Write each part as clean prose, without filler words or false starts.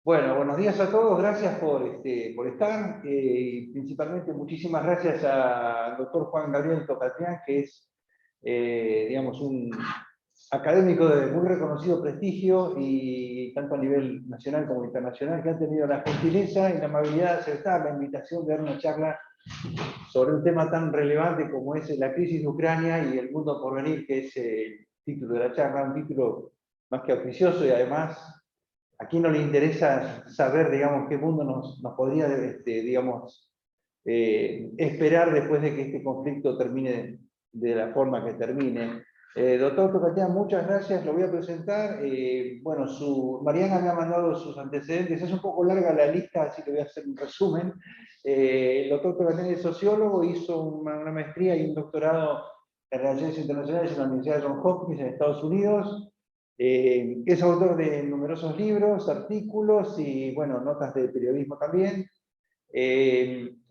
Bueno, buenos días a todos, gracias por estar. Y principalmente muchísimas gracias al doctor Juan Gabriel Tocatián, que es, digamos, un académico de muy reconocido prestigio, y tanto a nivel nacional como internacional, que ha tenido la gentileza y la amabilidad de aceptar la invitación de dar una charla sobre un tema tan relevante como es la crisis de Ucrania y el mundo por venir, que es el título de la charla, un título más que auspicioso. Y además, ¿a quién no le interesa saber, digamos, qué mundo nos podría, digamos, esperar después de que este conflicto termine de la forma que termine? Doctor Tocatián, muchas gracias, lo voy a presentar. Bueno, Mariana me ha mandado sus antecedentes, es un poco larga la lista, así que voy a hacer un resumen. El doctor Tocatián es sociólogo, hizo una maestría y un doctorado en Relaciones Internacionales en la Universidad de Johns Hopkins en Estados Unidos. Es autor de numerosos libros, artículos y, bueno, notas de periodismo también.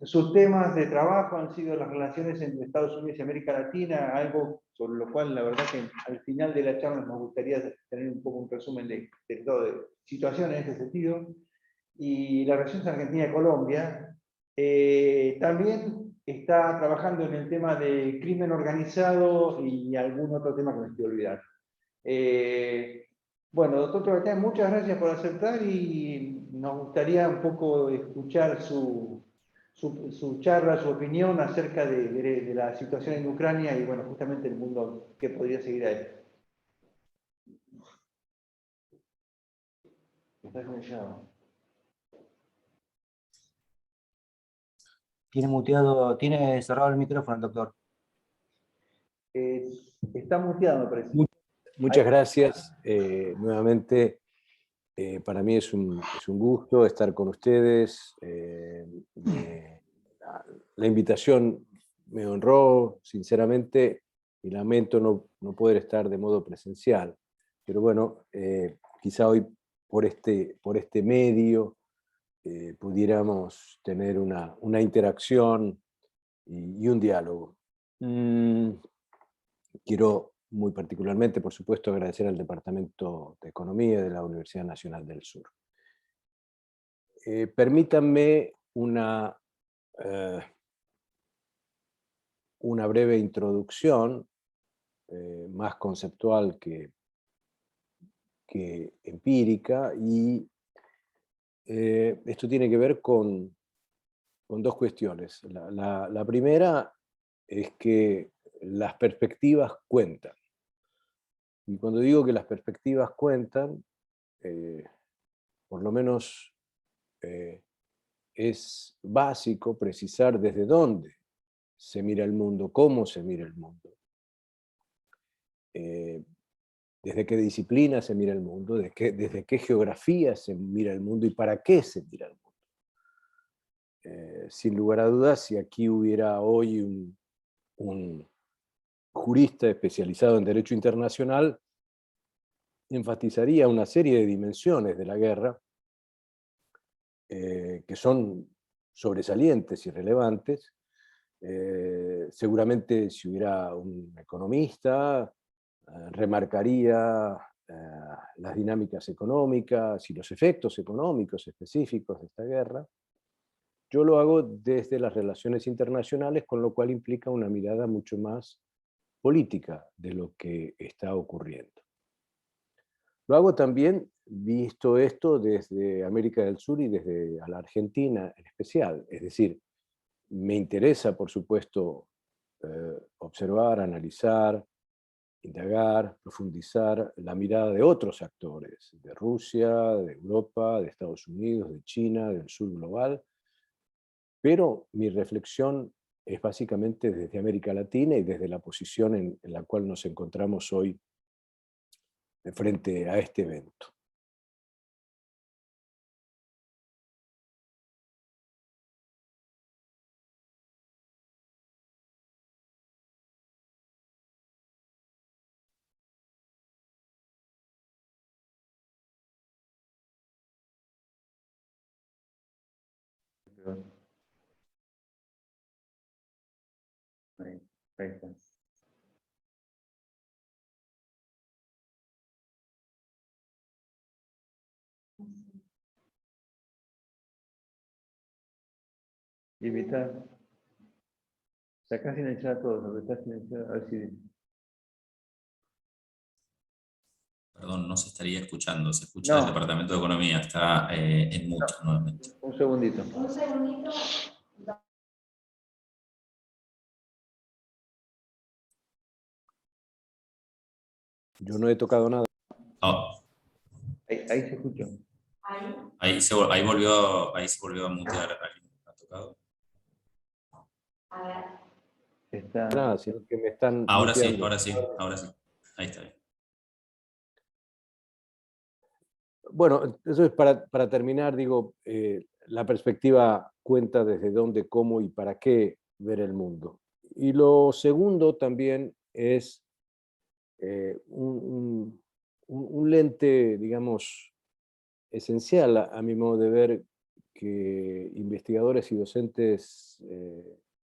Sus temas de trabajo han sido las relaciones entre Estados Unidos y América Latina, algo sobre lo cual la verdad que al final de la charla nos gustaría tener un poco un resumen de toda situación en ese sentido. Y las relaciones Argentina y Colombia. También está trabajando en el tema de crimen organizado y algún otro tema que me estoy olvidando. Eh, bueno, doctor Tobacán, muchas gracias por aceptar, y nos gustaría un poco escuchar su charla, su opinión acerca de la situación en Ucrania y, bueno, justamente el mundo que podría seguir ahí. ¿Está conectado? Tiene muteado, tiene cerrado el micrófono el doctor. Está muteado, me parece. Muchas gracias. Nuevamente, para mí es un gusto estar con ustedes. La invitación me honró, sinceramente, y lamento no poder estar de modo presencial. Pero bueno, quizá hoy por este medio pudiéramos tener una interacción y un diálogo. Quiero muy particularmente, por supuesto, agradecer al Departamento de Economía de la Universidad Nacional del Sur. Permítanme una breve introducción, más conceptual que empírica, y esto tiene que ver con dos cuestiones. La primera es que las perspectivas cuentan. Y cuando digo que las perspectivas cuentan, por lo menos es básico precisar desde dónde se mira el mundo, cómo se mira el mundo, desde qué disciplina se mira el mundo, desde qué geografía se mira el mundo y para qué se mira el mundo. Sin lugar a dudas, si aquí hubiera hoy un jurista especializado en derecho internacional, enfatizaría una serie de dimensiones de la guerra que son sobresalientes y relevantes. Seguramente si hubiera un economista, remarcaría las dinámicas económicas y los efectos económicos específicos de esta guerra. Yo lo hago desde las relaciones internacionales, con lo cual implica una mirada mucho más política de lo que está ocurriendo. Lo hago también, visto esto, desde América del Sur y desde la Argentina en especial. Es decir, me interesa, por supuesto, observar, analizar, indagar, profundizar la mirada de otros actores, de Rusia, de Europa, de Estados Unidos, de China, del sur global, pero mi reflexión es básicamente desde América Latina y desde la posición en la cual nos encontramos hoy frente a este evento. Perfecto. Invitar. Sacá silenciar a todos, apretá silenciar, a ver si... Perdón, no se estaría escuchando, se escucha No. del Departamento de Economía, está en mute nuevamente. Un segundito. Un segundito. Yo no he tocado nada. Oh, Ahí se escuchó. Ahí. ahí se volvió a mutear. ¿Alguien ha tocado? A ver. Está... Nada, sino que me están Ahora sí, muteando. ahora sí, ahora sí. Ahí está bien. Bueno, eso es para terminar, digo, la perspectiva cuenta desde dónde, cómo y para qué ver el mundo. Y lo segundo también es un lente, digamos, esencial a mi modo de ver que investigadores y docentes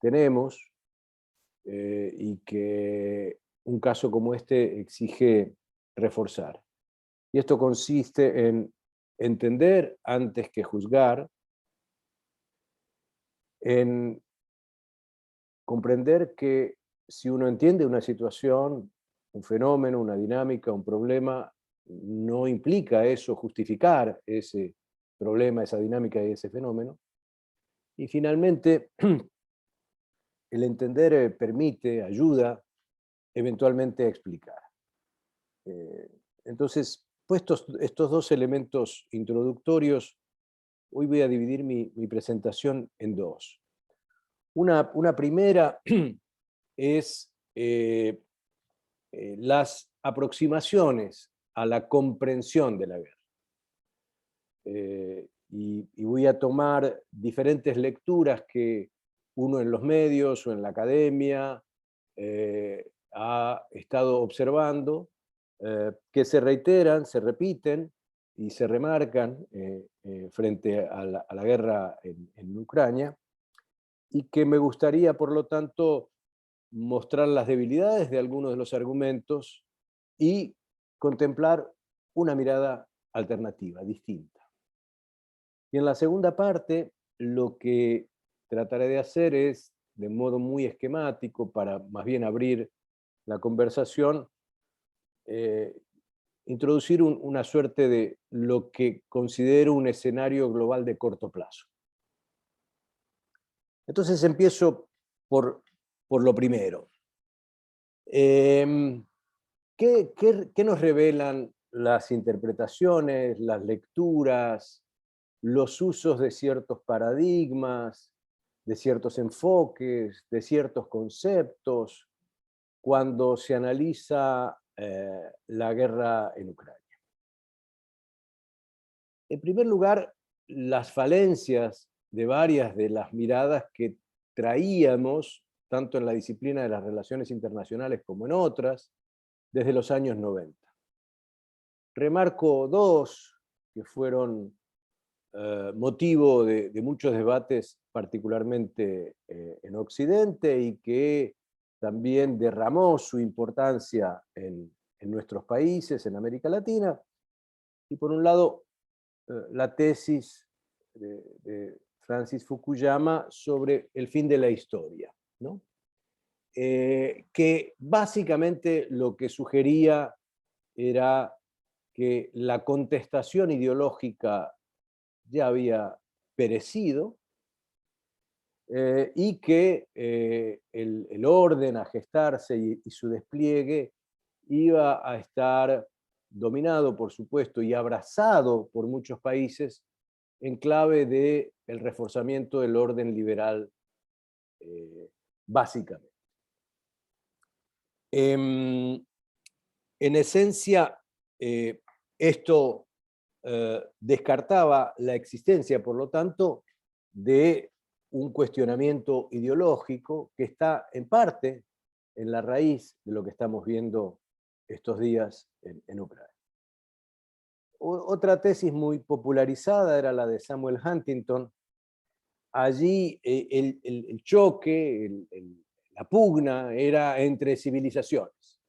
tenemos y que un caso como este exige reforzar. Y esto consiste en entender antes que juzgar, en comprender que si uno entiende una situación, un fenómeno, una dinámica, un problema, no implica eso justificar ese problema, esa dinámica y ese fenómeno. Y finalmente, el entender permite, ayuda eventualmente a explicar. Entonces, puestos estos dos elementos introductorios, hoy voy a dividir mi presentación en dos. Una primera es las aproximaciones a la comprensión de la guerra. Y voy a tomar diferentes lecturas que uno en los medios o en la academia ha estado observando, que se reiteran, se repiten y se remarcan frente a la guerra en Ucrania, y que me gustaría, por lo tanto, mostrar las debilidades de algunos de los argumentos y contemplar una mirada alternativa, distinta. Y en la segunda parte, lo que trataré de hacer es, de modo muy esquemático, para más bien abrir la conversación, introducir una suerte de lo que considero un escenario global de corto plazo. Entonces empiezo por lo primero. ¿Qué nos revelan las interpretaciones, las lecturas, los usos de ciertos paradigmas, de ciertos enfoques, de ciertos conceptos, cuando se analiza la guerra en Ucrania? En primer lugar, las falencias de varias de las miradas que traíamos, tanto en la disciplina de las relaciones internacionales como en otras, desde los años 90. Remarco dos que fueron motivo de muchos debates, particularmente en Occidente, y que también derramó su importancia en nuestros países, en América Latina. Y por un lado, la tesis de Francis Fukuyama sobre el fin de la historia, ¿no? Que básicamente lo que sugería era que la contestación ideológica ya había perecido y que el orden a gestarse y su despliegue iba a estar dominado, por supuesto, y abrazado por muchos países en clave del reforzamiento del orden liberal, básicamente. En esencia, esto descartaba la existencia, por lo tanto, de un cuestionamiento ideológico que está en parte en la raíz de lo que estamos viendo estos días en Ucrania. Otra tesis muy popularizada era la de Samuel Huntington. Allí el choque, la pugna era entre civilizaciones.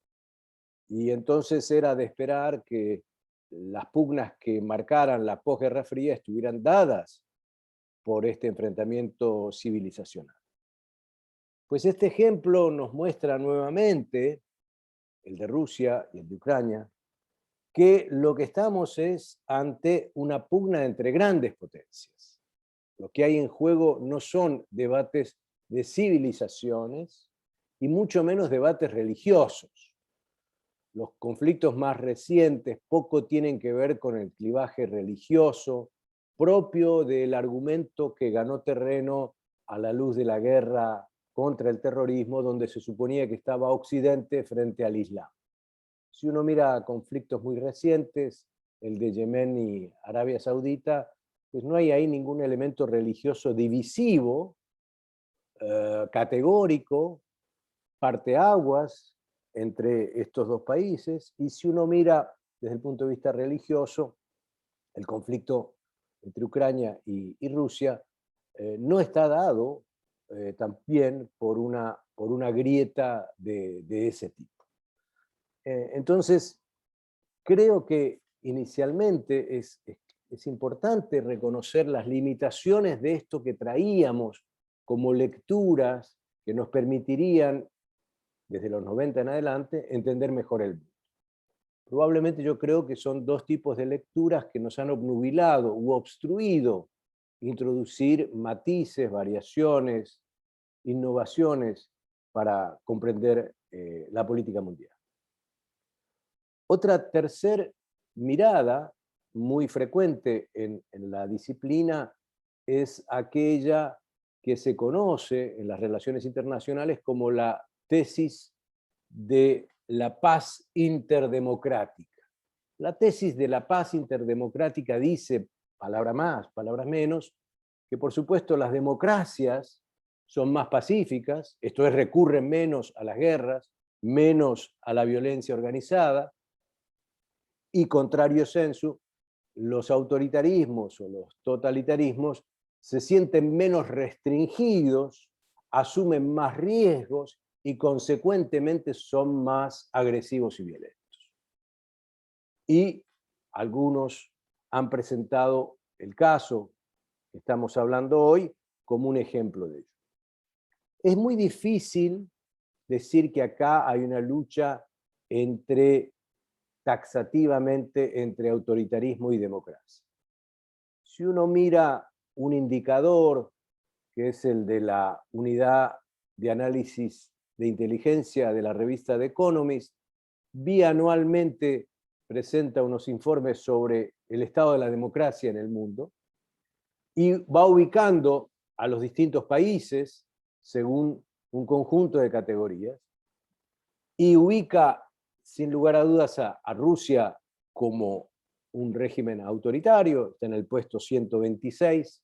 Y entonces era de esperar que las pugnas que marcaran la posguerra fría estuvieran dadas por este enfrentamiento civilizacional. Pues este ejemplo nos muestra nuevamente, el de Rusia y el de Ucrania, que lo que estamos es ante una pugna entre grandes potencias. Lo que hay en juego no son debates de civilizaciones y mucho menos debates religiosos. Los conflictos más recientes poco tienen que ver con el clivaje religioso propio del argumento que ganó terreno a la luz de la guerra contra el terrorismo, donde se suponía que estaba Occidente frente al Islam. Si uno mira conflictos muy recientes, el de Yemen y Arabia Saudita, pues no hay ahí ningún elemento religioso divisivo, categórico, parteaguas entre estos dos países. Y si uno mira desde el punto de vista religioso, el conflicto entre Ucrania y Rusia no está dado también por una grieta de ese tipo. Entonces, creo que inicialmente es importante reconocer las limitaciones de esto que traíamos como lecturas que nos permitirían, desde los 90 en adelante, entender mejor el mundo. Probablemente yo creo que son dos tipos de lecturas que nos han obnubilado u obstruido introducir matices, variaciones, innovaciones para comprender la política mundial. Otra tercera mirada muy frecuente en la disciplina es aquella que se conoce en las relaciones internacionales como la tesis de la paz interdemocrática. La tesis de la paz interdemocrática dice, palabra más, palabras menos, que por supuesto las democracias son más pacíficas, esto es, recurren menos a las guerras, menos a la violencia organizada, y contrario sensu, los autoritarismos o los totalitarismos se sienten menos restringidos, asumen más riesgos y consecuentemente son más agresivos y violentos. Y algunos han presentado el caso que estamos hablando hoy como un ejemplo de ello. Es muy difícil decir que acá hay una lucha taxativamente entre autoritarismo y democracia. Si uno mira un indicador, que es el de la unidad de análisis de inteligencia de la revista The Economist, bianualmente presenta unos informes sobre el estado de la democracia en el mundo y va ubicando a los distintos países según un conjunto de categorías y ubica sin lugar a dudas a Rusia como un régimen autoritario, está en el puesto 126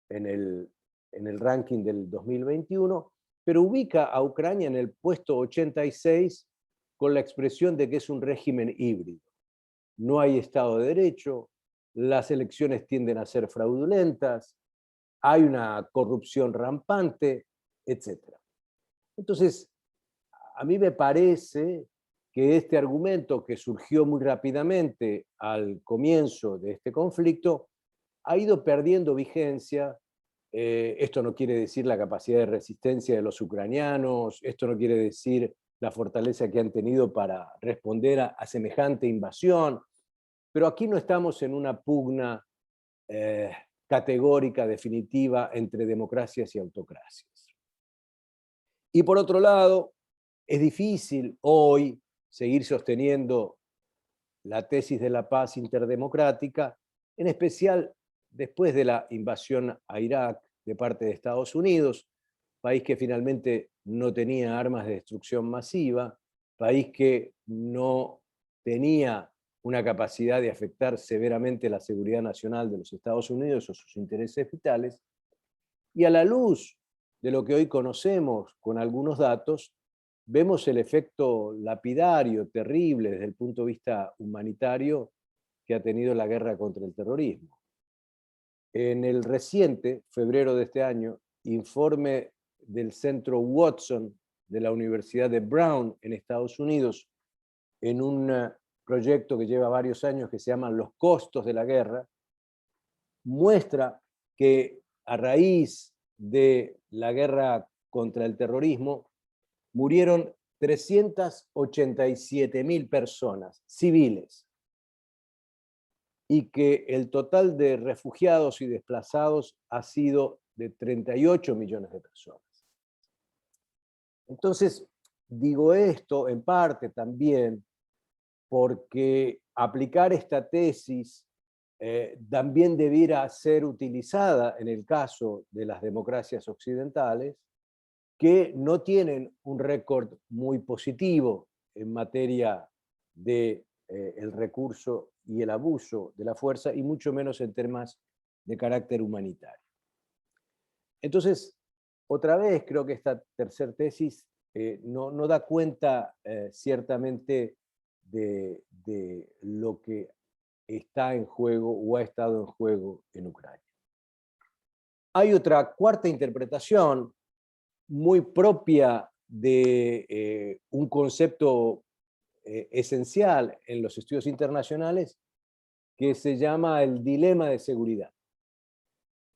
en el ranking del 2021, pero ubica a Ucrania en el puesto 86 con la expresión de que es un régimen híbrido. No hay Estado de Derecho, las elecciones tienden a ser fraudulentas, hay una corrupción rampante, etc. Entonces, a mí me parece que este argumento, que surgió muy rápidamente al comienzo de este conflicto, ha ido perdiendo vigencia. Esto no quiere decir la capacidad de resistencia de los ucranianos, esto no quiere decir la fortaleza que han tenido para responder a semejante invasión, pero aquí no estamos en una pugna categórica, definitiva, entre democracias y autocracias. Y por otro lado, es difícil hoy seguir sosteniendo la tesis de la paz interdemocrática, en especial después de la invasión a Irak de parte de Estados Unidos, país que finalmente no tenía armas de destrucción masiva, país que no tenía una capacidad de afectar severamente la seguridad nacional de los Estados Unidos o sus intereses vitales, y a la luz de lo que hoy conocemos con algunos datos, vemos el efecto lapidario, terrible desde el punto de vista humanitario que ha tenido la guerra contra el terrorismo. En el reciente, febrero de este año, informe del Centro Watson de la Universidad de Brown en Estados Unidos, en un proyecto que lleva varios años que se llama Los costos de la guerra, muestra que a raíz de la guerra contra el terrorismo, murieron 387.000 personas civiles, y que el total de refugiados y desplazados ha sido de 38 millones de personas. Entonces, digo esto en parte también porque aplicar esta tesis también debiera ser utilizada en el caso de las democracias occidentales, que no tienen un récord muy positivo en materia de el recurso y el abuso de la fuerza, y mucho menos en temas de carácter humanitario. Entonces, otra vez creo que esta tercera tesis no da cuenta ciertamente de lo que está en juego o ha estado en juego en Ucrania. Hay otra cuarta interpretación muy propia de un concepto esencial en los estudios internacionales, que se llama el dilema de seguridad.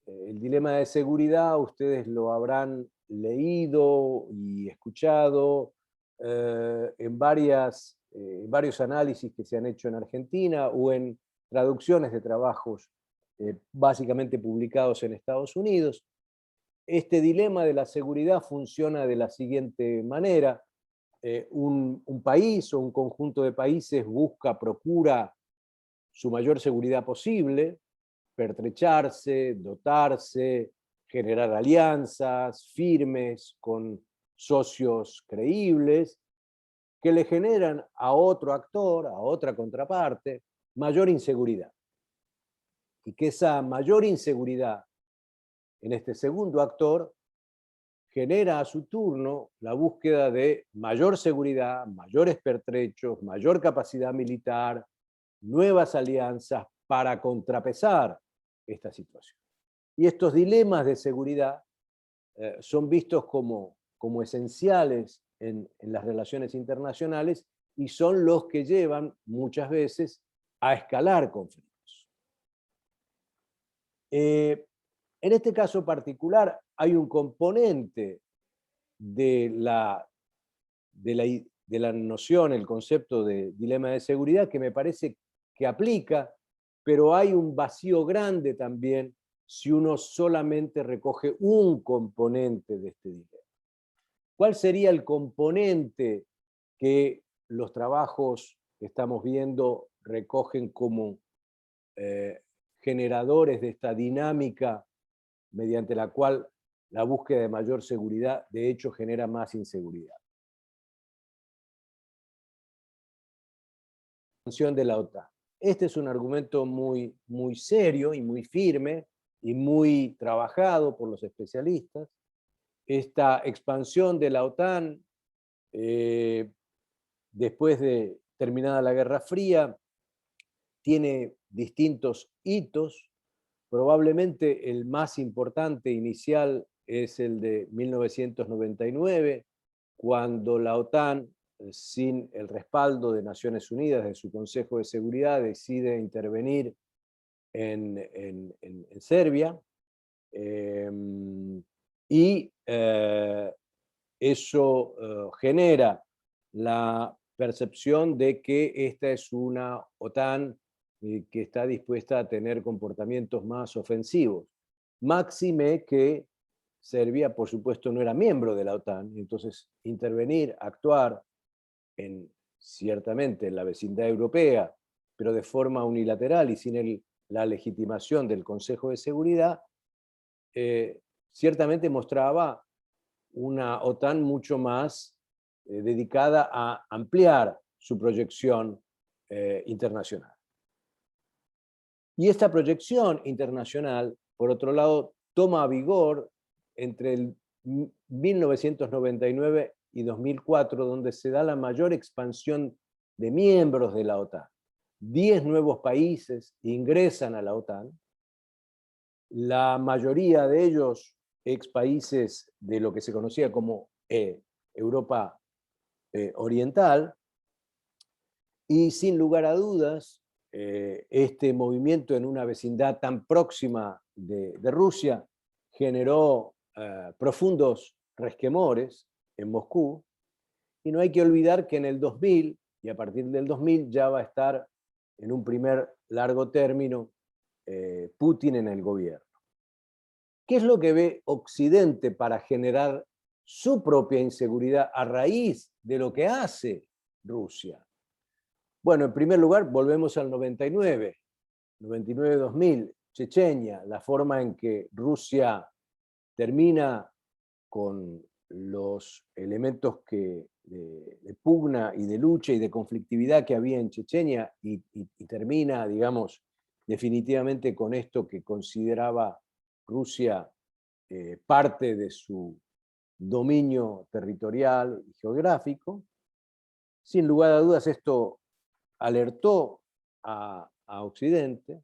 El dilema de seguridad ustedes lo habrán leído y escuchado en varios análisis que se han hecho en Argentina o en traducciones de trabajos básicamente publicados en Estados Unidos. Este dilema de la seguridad funciona de la siguiente manera. Un país o un conjunto de países procura su mayor seguridad posible, pertrecharse, dotarse, generar alianzas firmes con socios creíbles que le generan a otro actor, a otra contraparte, mayor inseguridad. Y que esa mayor inseguridad en este segundo actor genera a su turno la búsqueda de mayor seguridad, mayores pertrechos, mayor capacidad militar, nuevas alianzas para contrapesar esta situación. Y estos dilemas de seguridad son vistos como esenciales en las relaciones internacionales y son los que llevan muchas veces a escalar conflictos. En este caso particular hay un componente de la noción, el concepto de dilema de seguridad, que me parece que aplica, pero hay un vacío grande también si uno solamente recoge un componente de este dilema. ¿Cuál sería el componente que los trabajos que estamos viendo recogen como generadores de esta dinámica mediante la cual la búsqueda de mayor seguridad de hecho genera más inseguridad? La expansión de la OTAN. Este es un argumento muy serio y muy firme y muy trabajado por los especialistas. Esta expansión de la OTAN, después de terminada la Guerra Fría, tiene distintos hitos. Probablemente el más importante inicial es el de 1999, cuando la OTAN, sin el respaldo de Naciones Unidas, de su Consejo de Seguridad, decide intervenir en Serbia. Y eso genera la percepción de que esta es una OTAN que está dispuesta a tener comportamientos más ofensivos. Máxime que Serbia, por supuesto, no era miembro de la OTAN, entonces intervenir, actuar ciertamente en la vecindad europea, pero de forma unilateral y sin la legitimación del Consejo de Seguridad, ciertamente mostraba una OTAN mucho más dedicada a ampliar su proyección internacional. Y esta proyección internacional, por otro lado, toma vigor entre el 1999 y 2004, donde se da la mayor expansión de miembros de la OTAN. 10 nuevos países ingresan a la OTAN, la mayoría de ellos ex países de lo que se conocía como Europa Oriental, y sin lugar a dudas, este movimiento en una vecindad tan próxima de Rusia generó profundos resquemores en Moscú, y no hay que olvidar que en el 2000, y a partir del 2000 ya va a estar en un primer largo término Putin en el gobierno. ¿Qué es lo que ve Occidente para generar su propia inseguridad a raíz de lo que hace Rusia? Bueno, en primer lugar, volvemos al 99, 99-2000, Chechenia, la forma en que Rusia termina con los elementos de pugna y de lucha y de conflictividad que había en Chechenia y termina, digamos, definitivamente con esto que consideraba Rusia parte de su dominio territorial y geográfico. Sin lugar a dudas, esto alertó a Occidente,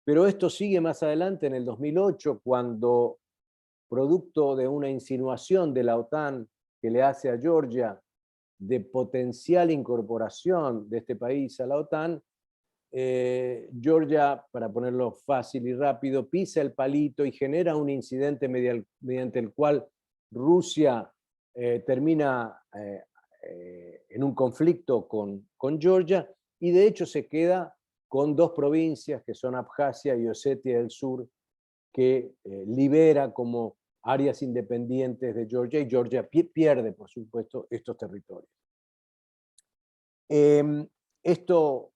pero esto sigue más adelante en el 2008, cuando, producto de una insinuación de la OTAN que le hace a Georgia de potencial incorporación de este país a la OTAN, Georgia, para ponerlo fácil y rápido, pisa el palito y genera un incidente mediante el cual Rusia termina en un conflicto con Georgia, y de hecho se queda con dos provincias que son Abjasia y Osetia del Sur, que libera como áreas independientes de Georgia, y Georgia pierde, por supuesto, estos territorios. Esto,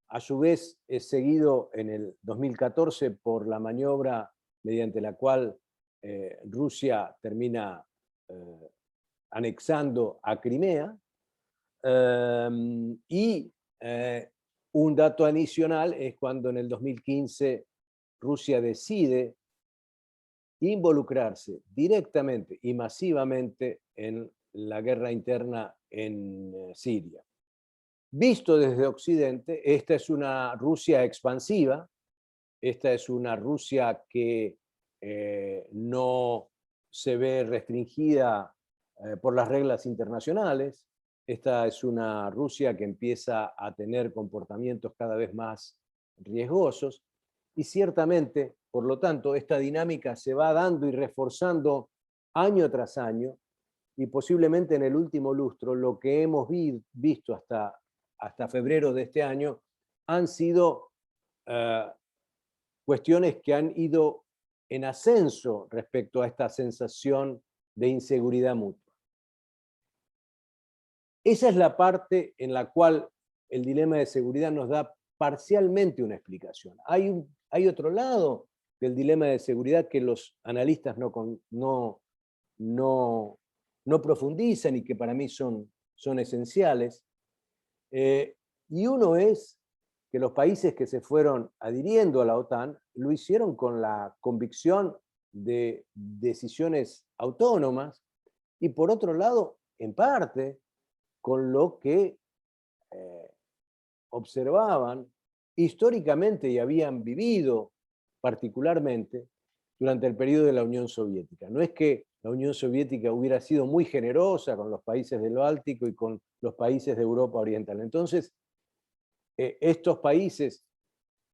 a su vez, es seguido en el 2014 por la maniobra mediante la cual Rusia termina anexando a Crimea, y un dato adicional es cuando en el 2015 Rusia decide involucrarse directamente y masivamente en la guerra interna en Siria. Visto desde Occidente, esta es una Rusia expansiva, esta es una Rusia que no se ve restringida por las reglas internacionales, esta es una Rusia que empieza a tener comportamientos cada vez más riesgosos, y ciertamente, por lo tanto, esta dinámica se va dando y reforzando año tras año, y posiblemente en el último lustro lo que hemos visto hasta febrero de este año han sido cuestiones que han ido en ascenso respecto a esta sensación de inseguridad mutua. Esa es la parte en la cual el dilema de seguridad nos da parcialmente una explicación. Hay otro lado del dilema de seguridad que los analistas no profundizan y que para mí son esenciales. Y uno es que los países que se fueron adhiriendo a la OTAN lo hicieron con la convicción de decisiones autónomas, y por otro lado, en parte, con lo que observaban históricamente y habían vivido particularmente durante el periodo de la Unión Soviética. No es que la Unión Soviética hubiera sido muy generosa con los países del Báltico y con los países de Europa Oriental. Entonces, estos países,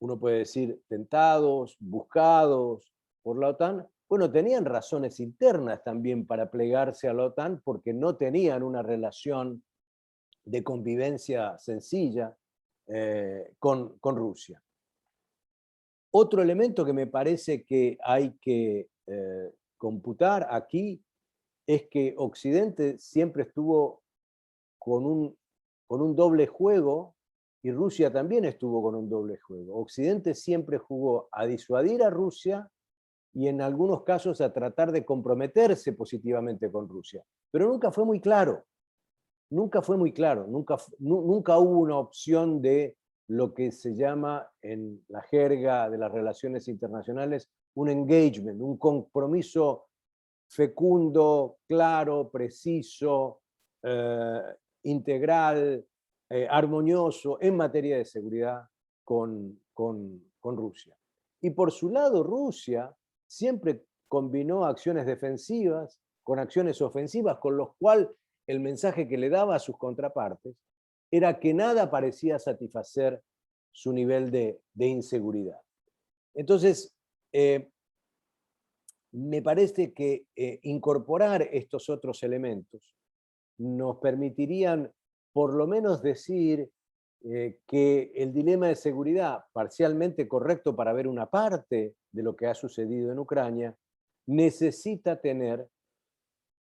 uno puede decir tentados, buscados por la OTAN, bueno, tenían razones internas también para plegarse a la OTAN, porque no tenían una relación de convivencia sencilla con Rusia. Otro elemento que me parece que hay que computar aquí es que Occidente siempre estuvo con un doble juego, y Rusia también estuvo con un doble juego. Occidente siempre jugó a disuadir a Rusia y en algunos casos a tratar de comprometerse positivamente con Rusia, pero nunca fue muy claro. Nunca fue muy claro, nunca hubo una opción de lo que se llama en la jerga de las relaciones internacionales un engagement, un compromiso fecundo, claro, preciso, integral, armonioso en materia de seguridad con Rusia. Y por su lado, Rusia siempre combinó acciones defensivas con acciones ofensivas, con lo cual el mensaje que le daba a sus contrapartes era que nada parecía satisfacer su nivel de inseguridad. Entonces, me parece que incorporar estos otros elementos nos permitirían por lo menos decir que el dilema de seguridad, parcialmente correcto para ver una parte de lo que ha sucedido en Ucrania, necesita tener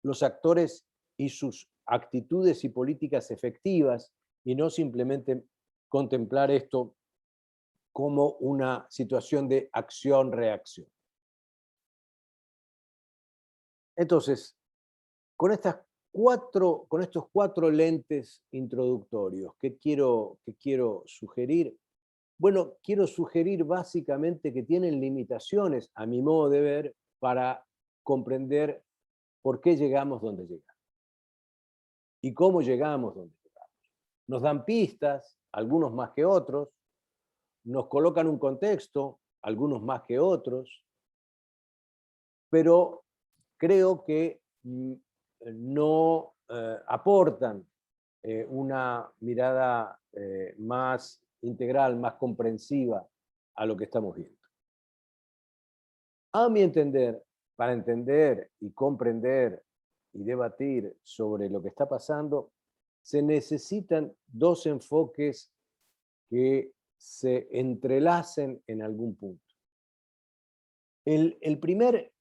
los actores y sus actitudes y políticas efectivas, y no simplemente contemplar esto como una situación de acción-reacción. Entonces, con estos 4 lentes introductorios, ¿qué quiero sugerir? Bueno, quiero sugerir básicamente que tienen limitaciones, a mi modo de ver, para comprender por qué llegamos donde llegamos y cómo llegamos donde llegamos. Nos dan pistas, algunos más que otros, nos colocan un contexto, algunos más que otros, pero creo que no aportan una mirada más integral, más comprensiva a lo que estamos viendo. A mi entender, para entender y comprender y debatir sobre lo que está pasando, se necesitan 2 enfoques que se entrelacen en algún punto. El primer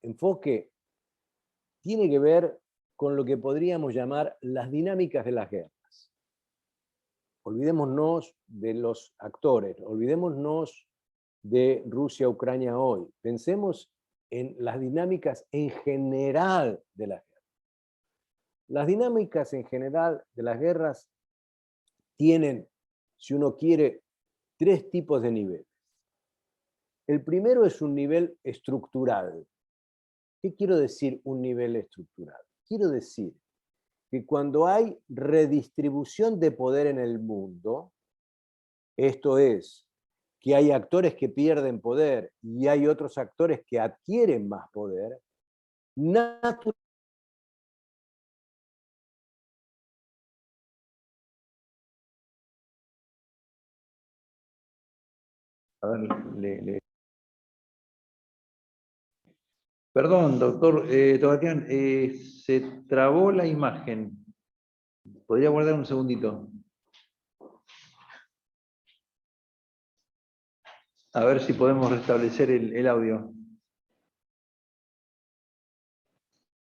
enfoque tiene que ver con lo que podríamos llamar las dinámicas de las guerras. Olvidémonos de los actores, olvidémonos de Rusia-Ucrania hoy. Pensemos en las dinámicas en general de las guerras. Las dinámicas en general de las guerras tienen, si uno quiere, 3 tipos de niveles. El primero es un nivel estructural. ¿Qué quiero decir un nivel estructural? Quiero decir que cuando hay redistribución de poder en el mundo, esto es, que hay actores que pierden poder y hay otros actores que adquieren más poder, naturalmente A ver, Perdón, doctor Togatian, se trabó la imagen. ¿Podría guardar un segundito? A ver si podemos restablecer el audio.